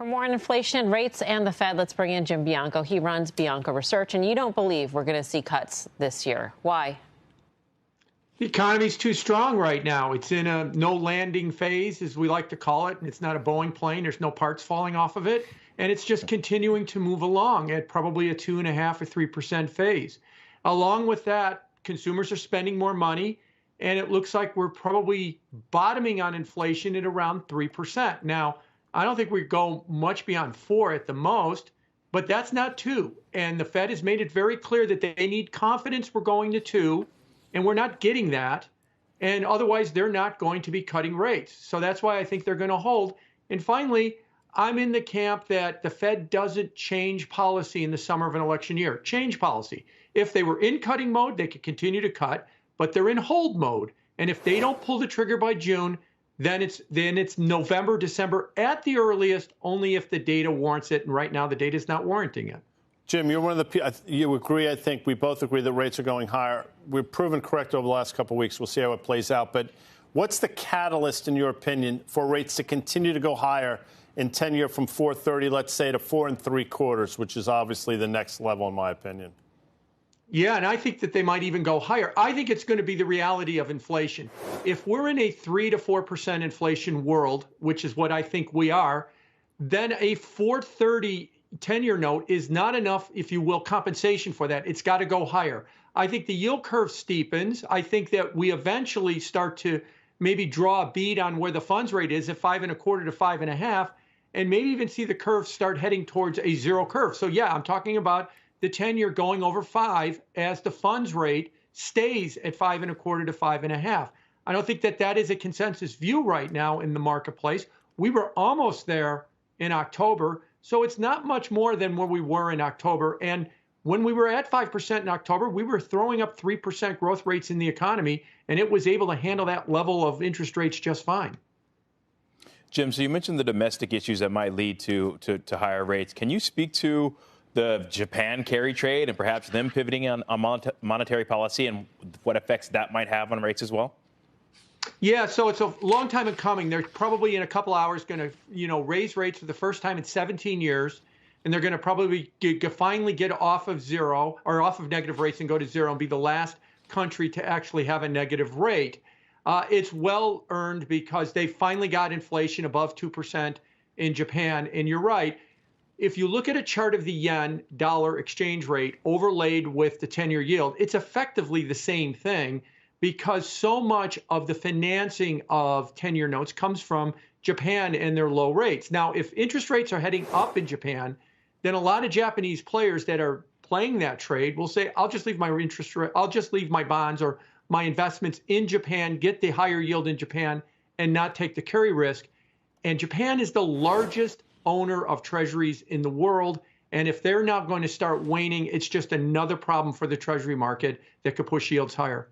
For more on inflation, rates, and the Fed, let's bring in Jim Bianco. He runs Bianco Research, and you don't believe we're going to see cuts this year. Why? The economy's too strong right now. It's in a no landing phase, as we like to call it. It's not a Boeing plane. There's no parts falling off of it. And it's just continuing to move along at probably a 2.5% or 3% phase. Along with that, consumers are spending more money, and it looks like we're probably bottoming on inflation at around 3%. Now, I don't think we go much beyond 4 at the most, but that's not 2. And the Fed has made it very clear that they need confidence we're going to 2, and we're not getting that. And otherwise, they're not going to be cutting rates. So that's why I think they're going to hold. And finally, I'm in the camp that the Fed doesn't change policy in the summer of an election year. Change policy. If they were in cutting mode, they could continue to cut, but they're in hold mode. And if they don't pull the trigger by June, then it's November, December at the earliest, only if the data warrants it. And right now, the data is not warranting it. Jim, you're one of the you agree. I think we both agree that rates are going higher. We've proven correct over the last couple of weeks. We'll see how it plays out. But what's the catalyst, in your opinion, for rates to continue to go higher in 10-year from 4.30, let's say, to 4 3/4, which is obviously the next level, in my opinion? Yeah, and I think that they might even go higher. I think it's going to be the reality of inflation. If we're in a 3 to 4% inflation world, which is what I think we are, then a 4.30 10-year note is not enough, if you will, compensation for that. It's got to go higher. I think the yield curve steepens. I think that we eventually start to maybe draw a bead on where the funds rate is at 5 1/4 to 5 1/2, and maybe even see the curve start heading towards a zero curve. So yeah, I'm talking about the 10-year going over 5 as the funds rate stays at 5 1/4 to 5 1/2. I don't think that that is a consensus view right now in the marketplace. We were almost there in October, so it's not much more than where we were in October. And when we were at 5% in October, we were throwing up 3% growth rates in the economy, and it was able to handle that level of interest rates just fine. Jim, so you mentioned the domestic issues that might lead to higher rates. Can you speak to the Japan carry trade and perhaps them pivoting on monetary policy and what effects that might have on rates as well? Yeah, so it's a long time in coming. They're probably in a couple hours going to, raise rates for the first time in 17 years, and they're going to probably finally get off of zero or off of negative rates and go to zero and be the last country to actually have a negative rate. It's well earned because they finally got inflation above 2% in Japan. And you're right. If you look at a chart of the yen-dollar exchange rate overlaid with the 10-year yield, it's effectively the same thing, because so much of the financing of 10-year notes comes from Japan and their low rates. Now, if interest rates are heading up in Japan, then a lot of Japanese players that are playing that trade will say, I'll just leave my interest rate, I'll just leave my bonds or my investments in Japan, get the higher yield in Japan, and not take the carry risk. And Japan is the largest owner of treasuries in the world. And if they're not going to start waning, it's just another problem for the treasury market that could push yields higher.